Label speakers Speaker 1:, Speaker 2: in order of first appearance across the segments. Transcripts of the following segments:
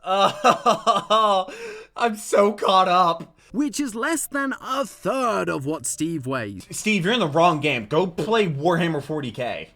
Speaker 1: I'm so caught up.
Speaker 2: Which is less than a third of what Steve weighs.
Speaker 1: Steve, you're in the wrong game. Go play Warhammer 40k.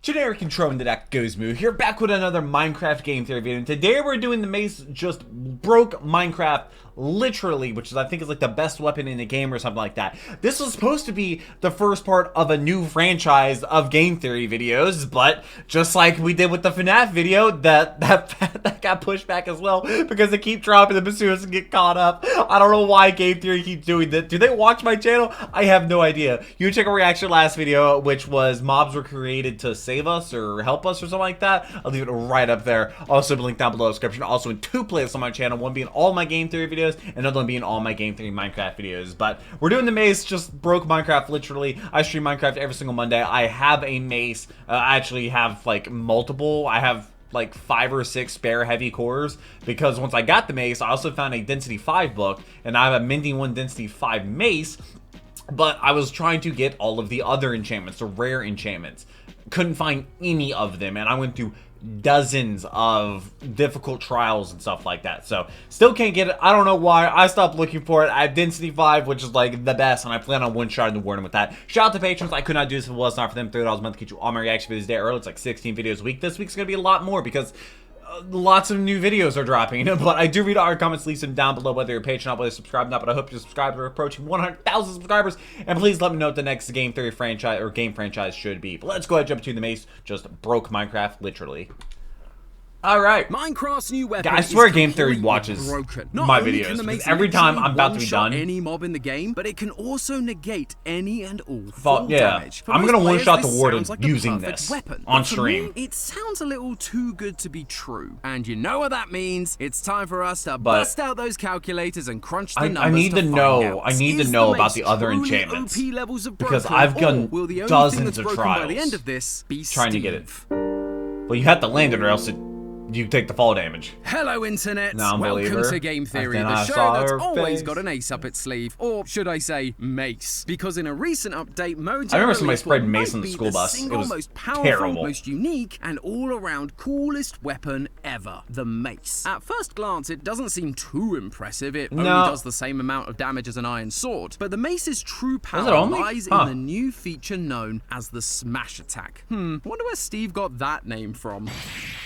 Speaker 1: Generic intro into that Gozmoo here, back with another Minecraft game theory video. And today we're doing the Mace just broke Minecraft literally, which is I think is like the best weapon in the game or something like that. This was supposed to be the first part of a new franchise of game theory videos, but just like we did with the FNAF video, that got pushed back as well because they keep dropping the pursuers and get caught up. I don't know why game theory keeps doing that. Do they watch my channel? I have no idea. You check a reaction last video, which was mobs were created to save us or help us or something like that. I'll leave it right up there. Also, link down below in the description. Also, in two playlists on my channel, one being all my game theory videos, and another one being all my game theory Minecraft videos. But we're doing the Mace, just broke Minecraft literally. I stream Minecraft every single Monday. I have a Mace. I actually have like multiple. I have like 5 or 6 spare heavy cores because once I got the Mace, I also found a Density 5 book, and I have a Mending 1 Density 5 Mace. But I was trying to get all of the other enchantments, the rare enchantments. Couldn't find any of them, and I went through dozens of difficult trials and stuff like that. So still can't get it. I don't know why. I stopped looking for it. I have Density 5, which is like the best, and I plan on one-shotting the warden with that. Shout out to patrons. I could not do this if it was not for them. $3 a month to get you all my reaction videos a day early. It's like 16 videos a week. This week's gonna be a lot more because lots of new videos are dropping, but I do read all your comments. Leave them down below, whether you're a patron or not, whether you're subscribed or not. But I hope you're subscribed. We're approaching 100,000 subscribers, and please let me know what the next game theory franchise or game franchise should be. But let's go ahead and jump to the Mace. Just broke Minecraft literally. All right,
Speaker 2: Minecraft's new weapon.
Speaker 1: I swear game theory watches my videos because every time I'm about to be done,
Speaker 2: any mob in the game, but it can also negate any and all fall damage.
Speaker 1: I'm gonna one-shot the warden using this on stream.
Speaker 2: It sounds a little too good to be true, and you know what that means? It's time for us to bust out those calculators and crunch the numbers.
Speaker 1: I need to know about the other enchantments because I've done dozens of trials
Speaker 2: by the end of this,
Speaker 1: trying to get it. Well, you have to land it, or else you take the fall damage.
Speaker 2: Hello, Internet. Welcome to Game Theory, the show that's always got an ace up its sleeve. Or should I say, Mace? Because in a recent update, Mojo
Speaker 1: I remember somebody sprayed Mace on the school bus. It was
Speaker 2: most powerful,
Speaker 1: terrible,
Speaker 2: most unique, and all-around coolest weapon ever, the Mace. At first glance, it doesn't seem too impressive. It only does the same amount of damage as an iron sword. But the Mace's true power lies in the new feature known as the Smash Attack. Wonder where Steve got that name from.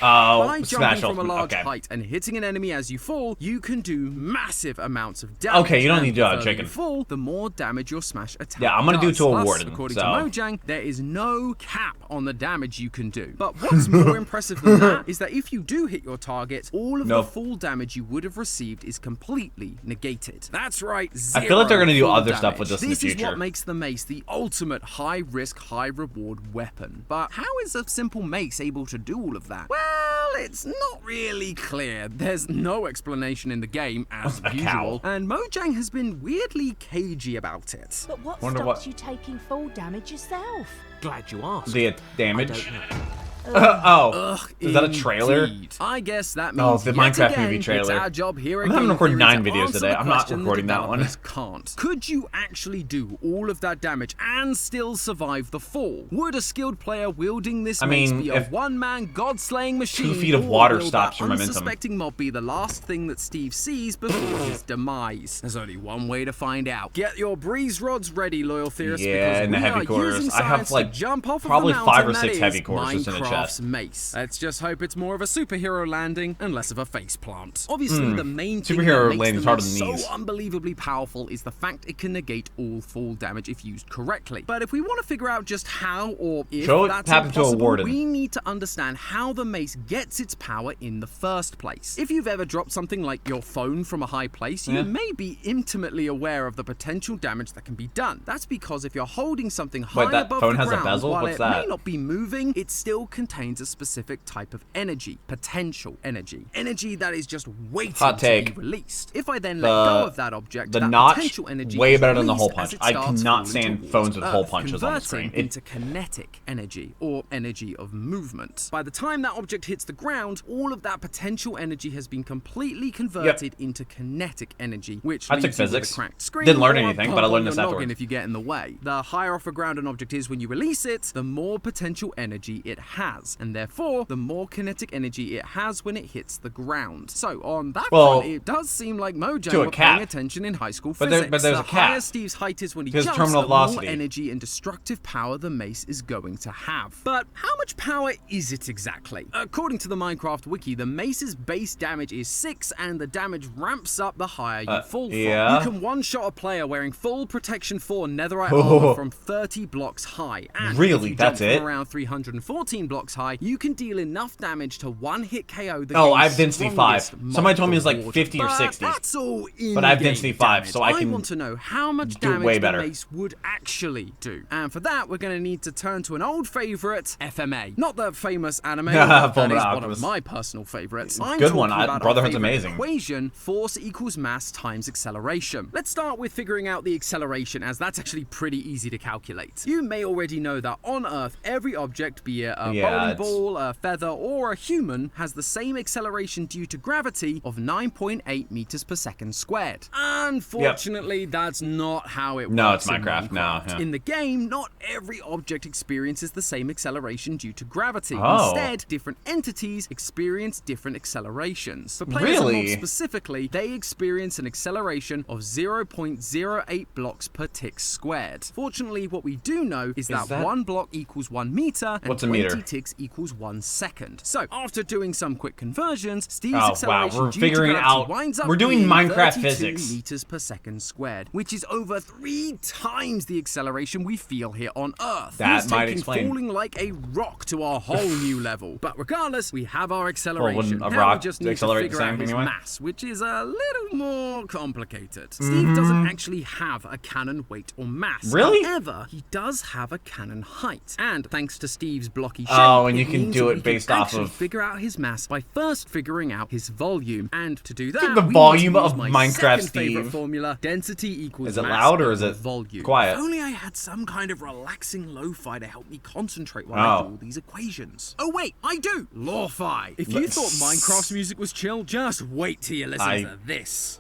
Speaker 1: Oh,
Speaker 2: jumping from a large height and hitting an enemy as you fall, you can do massive amounts of damage.
Speaker 1: Okay, you don't need to
Speaker 2: the further you fall, the more damage your smash attack
Speaker 1: I'm gonna do to a warden.
Speaker 2: According to Mojang, there is no cap on the damage you can do. But what's more impressive than that is that if you do hit your target, all of the full damage you would have received is completely negated. That's right, zero.
Speaker 1: I feel like they're gonna do other stuff with this in the future.
Speaker 2: This is what makes the Mace the ultimate high-risk, high-reward weapon. But how is a simple Mace able to do all of that? Well, it's not really clear. There's no explanation in the game, as usual, and Mojang has been weirdly cagey about it.
Speaker 3: But what stops you taking full damage yourself?
Speaker 2: Glad you asked.
Speaker 1: The damage?
Speaker 2: I don't know.
Speaker 1: Is that a trailer?
Speaker 2: I guess that means
Speaker 1: the Minecraft movie trailer.
Speaker 2: It's our job here
Speaker 1: I'm having to record 9 videos today. I'm not recording that one.
Speaker 2: Can't. Could you actually do all of that damage and still survive the fall? Would a skilled player wielding this Mace be a one-man god-slaying machine?
Speaker 1: 2 feet of water stops your momentum.
Speaker 2: Unsuspecting mob be the last thing that Steve sees before his demise? There's only one way to find out. Get your breeze rods ready, loyal theorists.
Speaker 1: Yeah, and the heavy cores. I have like probably 5 or 6 heavy cores just in a chest.
Speaker 2: Mace. Let's just hope it's more of a superhero landing and less of a faceplant. Obviously, the main thing
Speaker 1: superhero
Speaker 2: that makes
Speaker 1: landing's harder
Speaker 2: the
Speaker 1: than
Speaker 2: Mace
Speaker 1: these.
Speaker 2: so unbelievably powerful is the fact it can negate all fall damage if used correctly. But if we want to figure out just how or if that's impossible, we need to understand how the Mace gets its power in the first place. If you've ever dropped something like your phone from a high place, you may be intimately aware of the potential damage that can be done. That's because if you're holding something high above the ground, while it may not be moving, it still contains a specific type of energy, potential energy that is just waiting to be released. If I then let go of that object,
Speaker 1: the
Speaker 2: that
Speaker 1: notch
Speaker 2: potential energy
Speaker 1: way
Speaker 2: is
Speaker 1: better than the hole
Speaker 2: released
Speaker 1: punch.
Speaker 2: as it
Speaker 1: I
Speaker 2: starts
Speaker 1: cannot
Speaker 2: falling
Speaker 1: stand
Speaker 2: towards
Speaker 1: phones with hole
Speaker 2: Earth,
Speaker 1: punches on the screen.
Speaker 2: into kinetic energy or energy of movement. By the time that object hits the ground, all of that potential energy has been completely converted into kinetic energy, which
Speaker 1: I took
Speaker 2: leaves you with
Speaker 1: physics.
Speaker 2: a cracked screen.
Speaker 1: Didn't learn
Speaker 2: or a
Speaker 1: anything,
Speaker 2: bump
Speaker 1: but I
Speaker 2: on
Speaker 1: learned this
Speaker 2: your noggin
Speaker 1: afterwards.
Speaker 2: if you get in the way. The higher off the ground an object is when you release it, the more potential energy it has. has, and therefore the more kinetic energy it has when it hits the ground. So on that front, it does seem like Mojang were paying attention in high school physics.
Speaker 1: But there's a cap.
Speaker 2: The higher Steve's height is when he jumps, the more energy and destructive power the Mace is going to have. But how much power is it exactly? According to the Minecraft wiki, the Mace's base damage is 6, and the damage ramps up the higher you fall from. You can one-shot a player wearing full protection 4 netherite armor from 30 blocks high. And
Speaker 1: really? That's it?
Speaker 2: From around 314 blocks high, you can deal enough damage to one-hit KO the
Speaker 1: I have density 5. Somebody told me it was like 50 or 60.
Speaker 2: That's all
Speaker 1: but I have density 5, so I
Speaker 2: want to know how much damage the Mace would actually do. And for that, we're going to need to turn to an old favorite, FMA. Not the famous anime, that is one of my personal favorites.
Speaker 1: Good one. Brotherhood's amazing.
Speaker 2: Equation, force equals mass times acceleration. Let's start with figuring out the acceleration, as that's actually pretty easy to calculate. You may already know that on Earth, every object, be it a bowling ball, a feather, or a human, has the same acceleration due to gravity of 9.8 meters per second squared. Unfortunately, that's not how it works.
Speaker 1: No, it's Minecraft. No.
Speaker 2: In the game, not every object experiences the same acceleration due to gravity. Instead, different entities experience different accelerations. For players more specifically, they experience an acceleration of 0.08 blocks per tick squared. Fortunately, what we do know is that 1 block equals 1 meter, and 20 ticks equals 1 second. So, after doing some quick conversions, Steve's acceleration
Speaker 1: we're figuring it out.
Speaker 2: winds up
Speaker 1: we're doing Minecraft
Speaker 2: 32
Speaker 1: physics.
Speaker 2: meters per second squared, which is over 3 times the acceleration we feel here on Earth.
Speaker 1: That might explain.
Speaker 2: Falling like a rock to a whole new level. But regardless, we have our acceleration.
Speaker 1: Well,
Speaker 2: now we just need to figure out his mass, which is a little more complicated. Steve doesn't actually have a cannon weight or mass.
Speaker 1: Really?
Speaker 2: However, he does have a cannon height. And thanks to Steve's blocky shape,
Speaker 1: and you can do it based off of...
Speaker 2: figure out his mass by first figuring out his volume. And to do that,
Speaker 1: the volume of Minecraft, Steve.
Speaker 2: Formula, density equals
Speaker 1: Is it
Speaker 2: mass
Speaker 1: loud or is it
Speaker 2: volume.
Speaker 1: quiet?
Speaker 2: If only I had some kind of relaxing lo-fi to help me concentrate while I do all these equations. Oh wait, I do! Lo-fi. If you thought Minecraft's music was chill, just wait till you listen to this.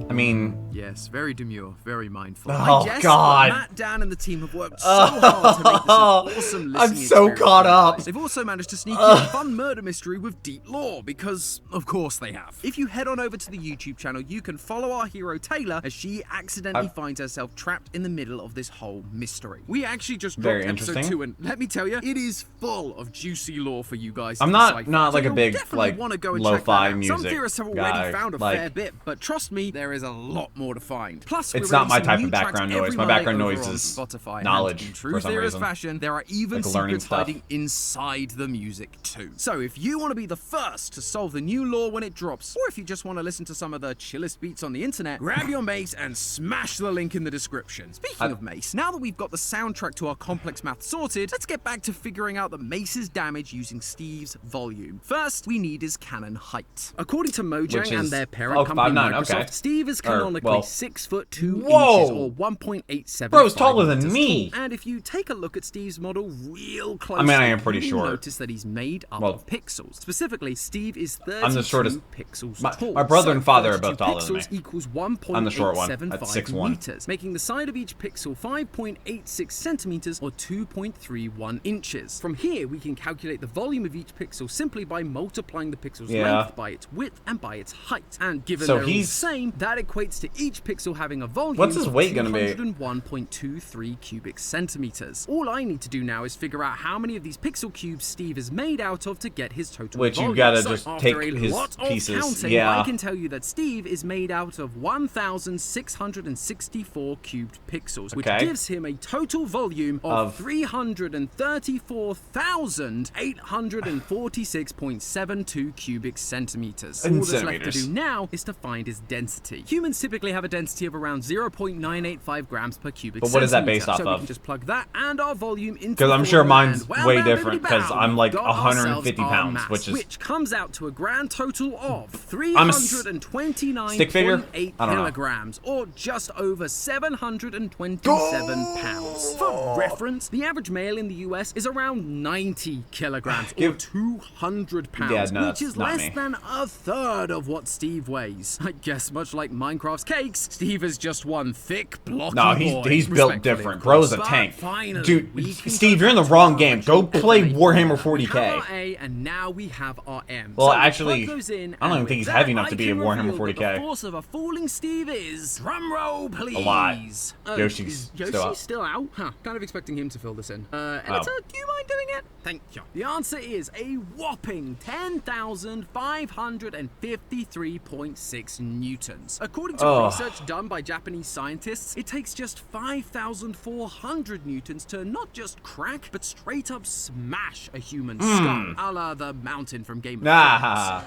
Speaker 1: I mean...
Speaker 2: Yes, very demure, very mindful.
Speaker 1: Oh, God.
Speaker 2: Matt, Dan, and the team have worked so hard to make this an awesome listening
Speaker 1: I'm so caught up.
Speaker 2: They've also managed to sneak in a fun murder mystery with deep lore, because, of course, they have. If you head on over to the YouTube channel, you can follow our hero, Taylor, as she accidentally finds herself trapped in the middle of this whole mystery. We actually just dropped episode 2, and let me tell you, it is full of juicy lore for you guys.
Speaker 1: I'm not like a big, like, lo-fi music
Speaker 2: Some theorists have already found a fair bit, but trust me, there is a lot more to find. Plus,
Speaker 1: it's not my type of background noise. My background noise is Spotify, knowledge. In true theorist
Speaker 2: fashion, there are even secrets hiding inside the music too. So if you want to be the first to solve the new lore when it drops, or if you just want to listen to some of the chillest beats on the internet, grab your Mace and smash the link in the description. Speaking of Mace, now that we've got the soundtrack to our complex math sorted, let's get back to figuring out the Mace's damage using Steve's volume. First, we need his cannon height. According to Mojang and their parent company Microsoft, Steve is canonically 6'2" inches or 1.87.
Speaker 1: Bro's taller than me.
Speaker 2: And if you take a look at Steve's model real close,
Speaker 1: I am pretty short.
Speaker 2: You'll notice that he's made up of pixels. Specifically, Steve is 32
Speaker 1: I'm the shortest.
Speaker 2: Pixels
Speaker 1: tall. My brother and father are both taller than me.
Speaker 2: Equals 1.875 meters, making the side of each pixel 5.86 centimeters or 2.31 inches. From here, we can calculate the volume of each pixel simply by multiplying the pixel's length by its width and by its height. And given they're all the same, that equates to each pixel having a volume
Speaker 1: What's his weight going to be?
Speaker 2: 201.23 cubic centimeters. All I need to do now is figure out how many of these pixel cubes Steve is made out of to get his total volume.
Speaker 1: Which you gotta just take his pieces.
Speaker 2: Counting, I can tell you that Steve is made out of 1,664 cubed pixels, which gives him a total volume of 334,846.72 cubic centimeters. All that's left to do now is to find his density. Humans typically have a density of around 0.985 grams per cubic centimeter.
Speaker 1: But what is that based off
Speaker 2: of? So we can just plug that and our volume into
Speaker 1: because I'm sure mine's way different because I'm like 150 pounds, which
Speaker 2: comes out to a grand total of 329.8 kilograms or just over 727 pounds. For reference, the average male in the US is around 90 kilograms or 200 pounds, which is less than a third of what Steve weighs. I guess much like Minecraft's cave, stakes, Steve is just one thick, blocky
Speaker 1: No, he's built different. Bro's a tank. Dude, Steve, you're in the wrong game. Go play Warhammer 40k.
Speaker 2: And now we have our M.
Speaker 1: Well, actually, I don't even think he's heavy enough to be a Warhammer 40k.
Speaker 2: The force of a falling Steve is, drum roll, please.
Speaker 1: A lot. Yoshi's
Speaker 2: still out? Huh, kind of expecting him to fill this in. Editor, do you mind doing it? Thank you. The answer is a whopping 10,553.6 newtons. According to research done by Japanese scientists, it takes just 5,400 newtons to not just crack, but straight up smash a human skull, a la the mountain from Game of Thrones.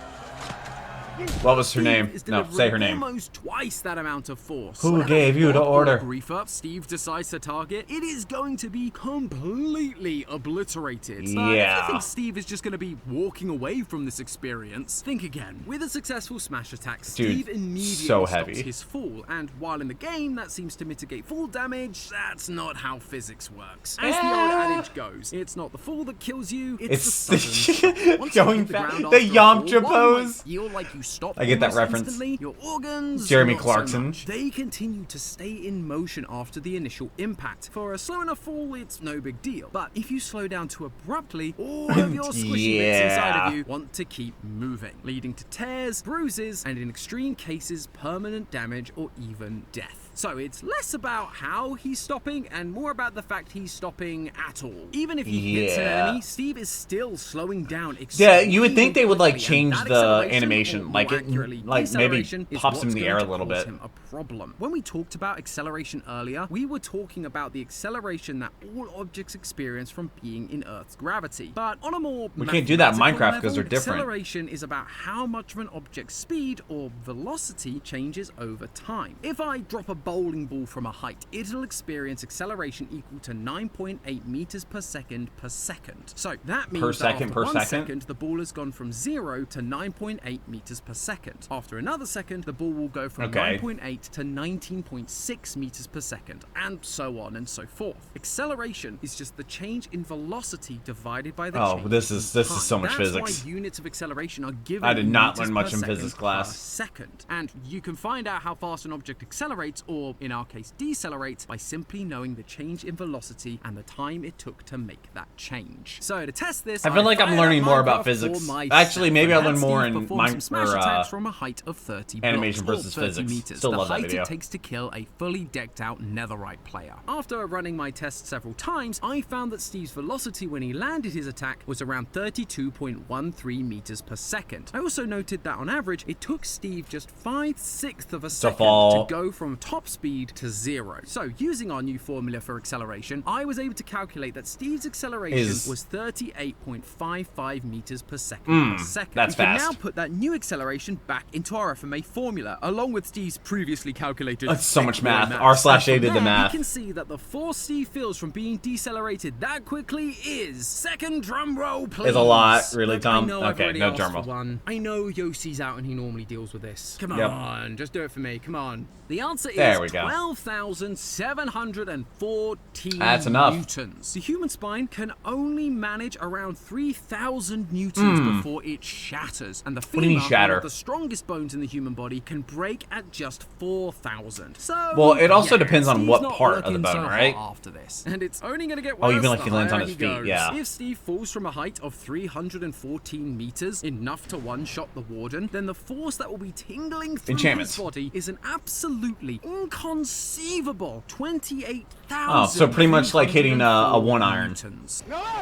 Speaker 1: What was her name? No, say her name.
Speaker 2: Almost twice that amount of force.
Speaker 1: Who gave you the order?
Speaker 2: Griefer Steve decides to target, it is going to be completely obliterated. So if you think Steve is just going to be walking away from this experience, think again. With a successful smash attack, Steve immediately stops his fall, and while in the game that seems to mitigate fall damage, that's not how physics works. As the old adage goes, it's not the fall that kills you, it's the sudden
Speaker 1: going back. The Yamcha pose.
Speaker 2: Feel like you stop.
Speaker 1: I get that reference.
Speaker 2: Your organs,
Speaker 1: Jeremy Clarkson.
Speaker 2: So they continue to stay in motion after the initial impact. For a slow enough fall, it's no big deal. But if you slow down too abruptly, all of your squishy bits inside of you want to keep moving, leading to tears, bruises, and in extreme cases, permanent damage or even death. So it's less about how he's stopping and more about the fact he's stopping at all. Even if he hits an enemy, Steve is still slowing down.
Speaker 1: Yeah, you would think they would like change the animation, like it, like maybe pops him in the air a little bit.
Speaker 2: A problem. When we talked about acceleration earlier, we were talking about the acceleration that all objects experience from being in Earth's gravity. But on a more
Speaker 1: we can't do that in Minecraft because they're different.
Speaker 2: Acceleration is about how much of an object's speed or velocity changes over time. If I drop a bowling ball from a height, it'll experience acceleration equal to 9.8 meters per second per second. So that means that after 1 second, the ball has gone from 0 to 9.8 meters per second. After another second, the ball will go from 9.8 to 19.6 meters per second, and so on and so forth. Acceleration is just the change in velocity divided by the change
Speaker 1: this is so much physics.
Speaker 2: That's why units of acceleration are given.
Speaker 1: I did not learn much in physics class.
Speaker 2: Second, and you can find out how fast an object accelerates, or in our case decelerates, by simply knowing the change in velocity and the time it took to make that change. So to test this,
Speaker 1: I feel like I'm learning more about physics. Actually, maybe I'll learn more in
Speaker 2: from a height of 30
Speaker 1: animation versus
Speaker 2: 30
Speaker 1: physics.
Speaker 2: meters,
Speaker 1: Still love
Speaker 2: the
Speaker 1: that
Speaker 2: height
Speaker 1: video.
Speaker 2: It takes to kill a fully decked out netherite player. After running my test several times, I found that Steve's velocity when he landed his attack was around 32.13 meters per second. I also noted that on average, it took Steve just 5/6 of a second to go from top speed to 0. So using our new formula for acceleration, I was able to calculate that Steve's acceleration was 38.55 meters per second
Speaker 1: That's
Speaker 2: we can
Speaker 1: fast.
Speaker 2: now put that new acceleration back into our FMA formula, along with Steve's previously calculated.
Speaker 1: That's so much math. R/A did the math.
Speaker 2: You can see that the force Steve feels from being decelerated that quickly is, second drum roll please.
Speaker 1: Is a lot, really, Tom?
Speaker 2: Okay,
Speaker 1: no drum roll.
Speaker 2: I know Yossi's out and he normally deals with this. Come on, just do it for me. Come on. The answer is 12,714
Speaker 1: That's enough.
Speaker 2: newtons. The human spine can only manage around 3,000 newtons before it shatters, and the femur, one of the strongest bones in the human body, can break at just 4,000. So,
Speaker 1: well, it also depends on what part of the bone, right?
Speaker 2: After this, and it's only going to get worse.
Speaker 1: Oh, you mean like he lands on his feet? Yeah.
Speaker 2: If Steve falls from a height of 314 meters, enough to one-shot the warden, then the force that will be tingling through his body is an absolutely inconceivable 28,000.
Speaker 1: Oh, so pretty much like hitting a one iron.
Speaker 4: No,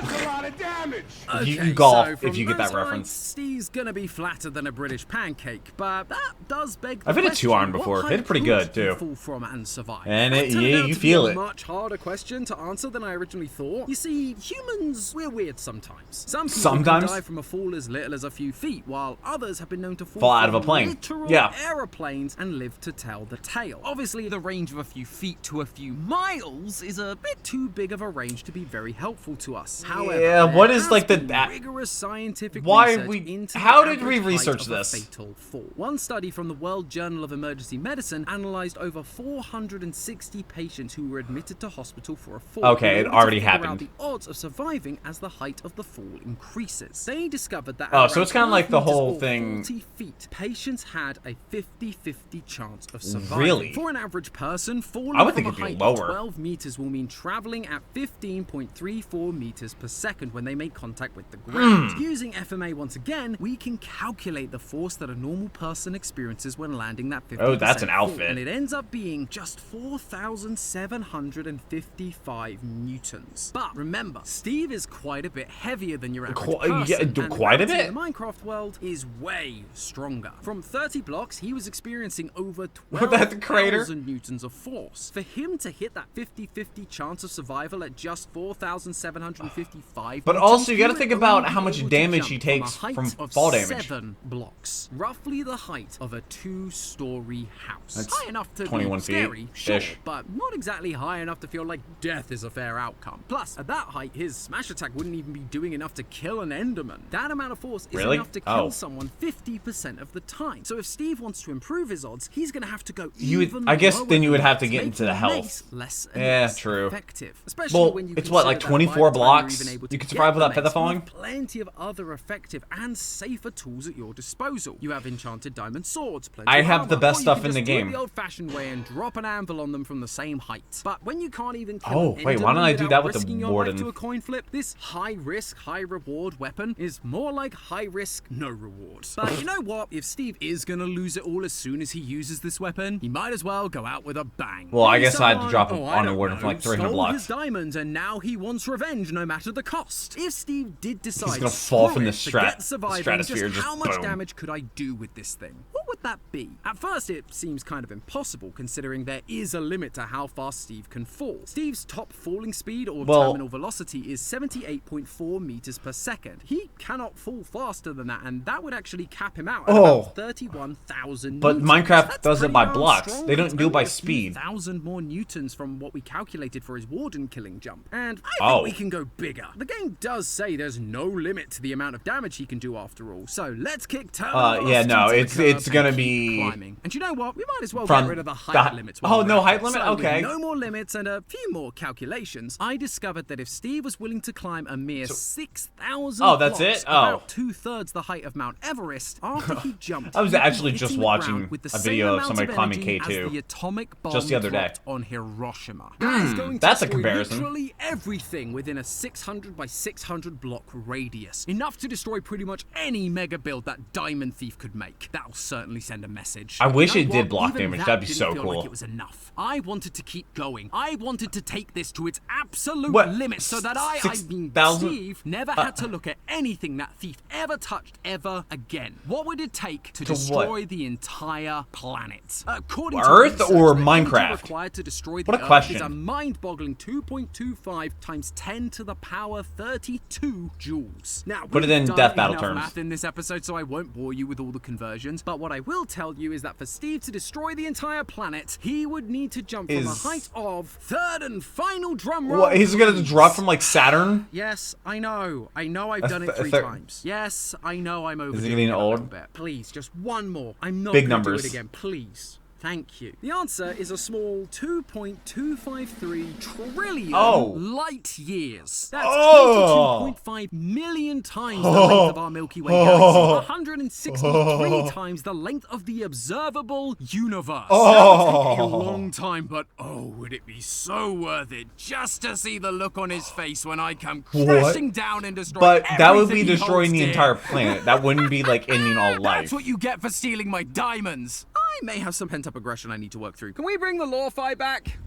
Speaker 4: that's a lot of damage.
Speaker 1: You golf if you get that reference.
Speaker 2: Steve's gonna be flatter than a British pancake, but that does beg the
Speaker 1: I've hit a
Speaker 2: question,
Speaker 1: 2-iron before. Hit it pretty good too.
Speaker 2: Fall from and survive.
Speaker 1: And you feel it.
Speaker 2: Much harder question to answer than I originally thought. You see, humans, we're weird sometimes. Some people can die from a fall as little as a few feet, while others have been known to fall
Speaker 1: out of a plane.
Speaker 2: Literal aeroplanes and live to tell the tale. Obviously, Obviously, the range of a few feet to a few miles is a bit too big of a range to be very helpful to us. However,
Speaker 1: yeah, what is like the
Speaker 2: rigorous scientific
Speaker 1: how did we research this?
Speaker 2: Fatal fall. One study from the World Journal of Emergency Medicine analyzed over 460 patients who were admitted to hospital for a fall.
Speaker 1: Okay, it already happened.
Speaker 2: The odds of surviving as the height of the fall increases. They discovered that
Speaker 1: so it's kind of like the whole thing.
Speaker 2: 40 feet, patients had a 50-50 chance of surviving.
Speaker 1: Really?
Speaker 2: For an average person, falling
Speaker 1: I would
Speaker 2: from
Speaker 1: think
Speaker 2: a
Speaker 1: it'd be
Speaker 2: height of
Speaker 1: lower.
Speaker 2: 12 meters will mean traveling at 15.34 meters per second when they make contact with the ground. Using FMA once again, we can calculate the force that a normal person experiences when landing that 50%.
Speaker 1: Oh, that's an
Speaker 2: fall,
Speaker 1: outfit.
Speaker 2: and it ends up being just 4,755 newtons. But remember, Steve is quite a bit heavier than your average person.
Speaker 1: Yeah, quite a bit.
Speaker 2: In the Minecraft world is way stronger. From 30 blocks, he was experiencing over 12,000 newtons of force. For him to hit that 50-50 chance of survival at just 4,755
Speaker 1: but also, you gotta think about how much damage he takes from fall damage.
Speaker 2: 7 blocks. Roughly the height of a 2-story house.
Speaker 1: That's
Speaker 2: high enough to
Speaker 1: 21
Speaker 2: be scary, sure,
Speaker 1: feet-ish.
Speaker 2: but not exactly high enough to feel like death is a fair outcome. Plus, at that height, his smash attack wouldn't even be doing enough to kill an Enderman. That amount of force is enough to kill someone 50% of the time. So if Steve wants to improve his odds, he's going to have to go
Speaker 1: I guess then you would have to get into the health.
Speaker 2: Less
Speaker 1: true.
Speaker 2: Effective. Especially when you
Speaker 1: it's what, like 24 blocks? You can survive without feather falling?
Speaker 2: Plenty of other effective and safer tools at your disposal. You have enchanted diamond swords.
Speaker 1: I have the best stuff in the game.
Speaker 2: Do it the old-fashioned way and drop an anvil on them from the same height. But when you can't even kill
Speaker 1: why don't I do that with the warden?
Speaker 2: To a coin flip, this high-risk, high-reward weapon is more like high-risk, no reward. But you know what? If Steve is gonna lose it all as soon as he uses this weapon, he might as well go out with a bang.
Speaker 1: Well, I guess I had to drop on a warden for like 300 blocks.
Speaker 2: His diamonds, and now he wants revenge no matter the cost. If Steve did decide
Speaker 1: he's gonna fall from the
Speaker 2: stratosphere,
Speaker 1: just
Speaker 2: how much
Speaker 1: boom.
Speaker 2: damage could I do with this thing? What would that be? At first, it seems kind of impossible, considering there is a limit to how fast Steve can fall. Steve's top falling speed, or terminal velocity, is 78.4 meters per second. He cannot fall faster than that, and that would actually cap him out at about 31,000
Speaker 1: But
Speaker 2: newtons.
Speaker 1: Minecraft does it by blocks. They don't do it by speed.
Speaker 2: 1,000 more newtons from what we calculated for his warden killing jump. And I think we can go bigger. The game does say there's no limit to the amount of damage he can do after all. So let's kick terminal
Speaker 1: yeah, no,
Speaker 2: velocity
Speaker 1: it's gonna be
Speaker 2: climbing. And you know what? We might as well get rid of the height limits.
Speaker 1: No height limit?
Speaker 2: So
Speaker 1: okay.
Speaker 2: With no more limits and a few more calculations, I discovered that if Steve was willing to climb a mere 6,000
Speaker 1: that's
Speaker 2: blocks,
Speaker 1: it?
Speaker 2: about 2/3 the height of Mount Everest, after he jumped,
Speaker 1: I was actually just
Speaker 2: hitting the
Speaker 1: watching
Speaker 2: ground with the
Speaker 1: a video
Speaker 2: same
Speaker 1: of somebody
Speaker 2: amount
Speaker 1: climbing
Speaker 2: energy
Speaker 1: K2
Speaker 2: as the atomic bomb
Speaker 1: just the other day.
Speaker 2: dropped on Hiroshima. That is going to
Speaker 1: that's a
Speaker 2: destroy
Speaker 1: comparison.
Speaker 2: literally everything within a 600 by 600 block radius. Enough to destroy pretty much any mega build that Diamond Thief could make. That'll certainly send a message.
Speaker 1: I wish
Speaker 2: You
Speaker 1: it
Speaker 2: know
Speaker 1: did
Speaker 2: what?
Speaker 1: block
Speaker 2: Even
Speaker 1: damage.
Speaker 2: that
Speaker 1: That'd be
Speaker 2: didn't
Speaker 1: so
Speaker 2: feel
Speaker 1: cool.
Speaker 2: Like it was enough. I wanted to keep going. I wanted to take this to its absolute limit so that Steve never had to look at anything that Thief ever touched ever again. What would it take to destroy the entire planet? According
Speaker 1: Earth
Speaker 2: to
Speaker 1: or
Speaker 2: research,
Speaker 1: Minecraft?
Speaker 2: Required to destroy the
Speaker 1: What a
Speaker 2: Earth
Speaker 1: question.
Speaker 2: is a mind-boggling 2.25 times 10 to the power 32 joules. Now,
Speaker 1: put it in
Speaker 2: we've
Speaker 1: death
Speaker 2: done
Speaker 1: battle
Speaker 2: enough
Speaker 1: terms.
Speaker 2: math in this episode, so I won't bore you with all the conversions. But what I will tell you is that for Steve to destroy the entire planet, he would need to jump from a height of third and final drum roll.
Speaker 1: What, he's gonna drop from like Saturn?
Speaker 2: Yes, I know. I've done it 3 times. Yes, I know I'm overdoing
Speaker 1: Is it getting
Speaker 2: it a
Speaker 1: old?
Speaker 2: little bit. Please, just one more. I'm not
Speaker 1: Big
Speaker 2: gonna
Speaker 1: numbers.
Speaker 2: do it again. Please. Thank you. The answer is a small 2.253 trillion light years. That's 22.5 million times the length of our Milky Way galaxy. 163 times the length of the observable universe. That'll take a long time, but would it be so worth it just to see the look on his face when I come crashing down and destroy everything
Speaker 1: that would be
Speaker 2: he
Speaker 1: destroying
Speaker 2: holds
Speaker 1: the
Speaker 2: dear.
Speaker 1: entire planet. That wouldn't be like ending all life.
Speaker 2: That's what you get for stealing my diamonds. I may have some pent-up aggression I need to work through. Can we bring the law fight back?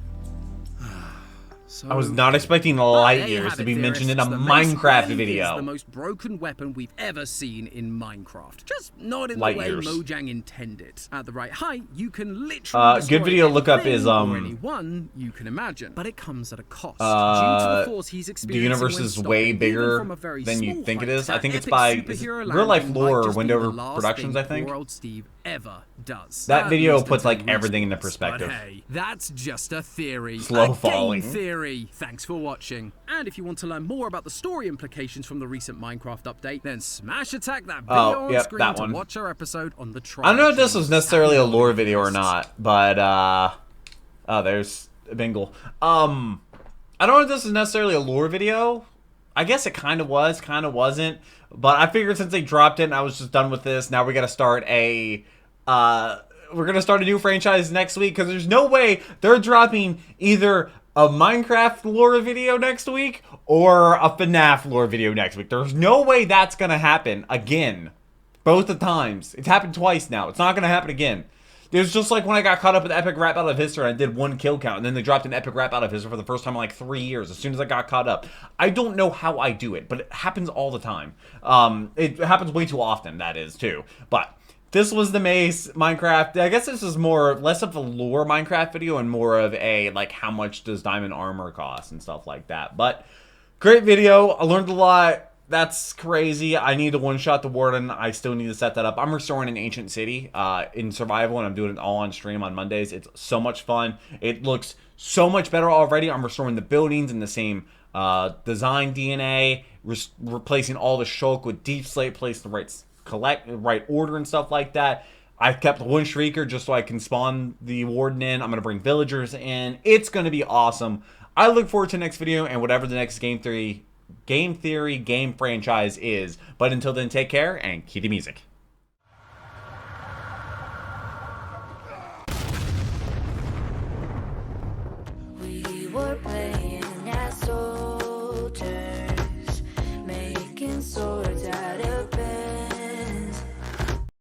Speaker 1: I was not expecting light years to be mentioned in a Minecraft video.
Speaker 2: It's the most broken weapon we've ever seen in Minecraft. Just not in
Speaker 1: light
Speaker 2: the way
Speaker 1: years.
Speaker 2: Mojang intended. At the right height, you can literally
Speaker 1: good video to look up is
Speaker 2: or anyone you can imagine, but it comes at a cost. Due to the force he's
Speaker 1: the
Speaker 2: experiencing
Speaker 1: universe
Speaker 2: when
Speaker 1: is
Speaker 2: stopping,
Speaker 1: way
Speaker 2: even
Speaker 1: bigger
Speaker 2: from a very
Speaker 1: than you
Speaker 2: small
Speaker 1: think it
Speaker 2: height.
Speaker 1: is. I
Speaker 2: That
Speaker 1: think it's
Speaker 2: epic
Speaker 1: by
Speaker 2: superhero
Speaker 1: Real Life
Speaker 2: landing
Speaker 1: Lore
Speaker 2: might
Speaker 1: or
Speaker 2: just be
Speaker 1: Wendover
Speaker 2: the last
Speaker 1: Productions,
Speaker 2: thing
Speaker 1: I think.
Speaker 2: poor old Steve ever does.
Speaker 1: That video puts like everything into perspective.
Speaker 2: But hey, that's just a theory.
Speaker 1: Slow
Speaker 2: a
Speaker 1: falling.
Speaker 2: Game theory. Thanks for watching. And if you want to learn more about the story implications from the recent Minecraft update, then smash attack that video on screen to watch our episode on the trial.
Speaker 1: I don't know if this was necessarily a lore video or not, but oh, there's Bingle. I don't know if this is necessarily a lore video. I guess it kind of was, kind of wasn't. But I figured since they dropped it and I was just done with this, now we got to start a we're going to start a new franchise next week, because there's no way they're dropping either a Minecraft lore video next week or a FNAF lore video next week. There's no way that's going to happen again. Both the times. It's happened twice now. It's not going to happen again. There's just like when I got caught up with Epic Rap Battle of History and I did 1 kill count, and then they dropped an Epic Rap Battle of History for the first time in like 3 years as soon as I got caught up. I don't know how I do it, but it happens all the time. It happens way too often, that is, too. But this was the Mace Minecraft. I guess this is less of a lore Minecraft video and more of a, like, how much does diamond armor cost and stuff like that. But great video. I learned a lot. That's crazy. I need to one-shot the Warden. I still need to set that up. I'm restoring an ancient city in survival, and I'm doing it all on stream on Mondays. It's so much fun. It looks so much better already. I'm restoring the buildings in the same design DNA, replacing all the shulk with deep slate, place the right order and stuff like that. I kept one Shrieker just so I can spawn the Warden in. I'm going to bring villagers in. It's going to be awesome. I look forward to the next video and whatever the next game franchise is. But until then, take care and keep the music.
Speaker 5: We were playing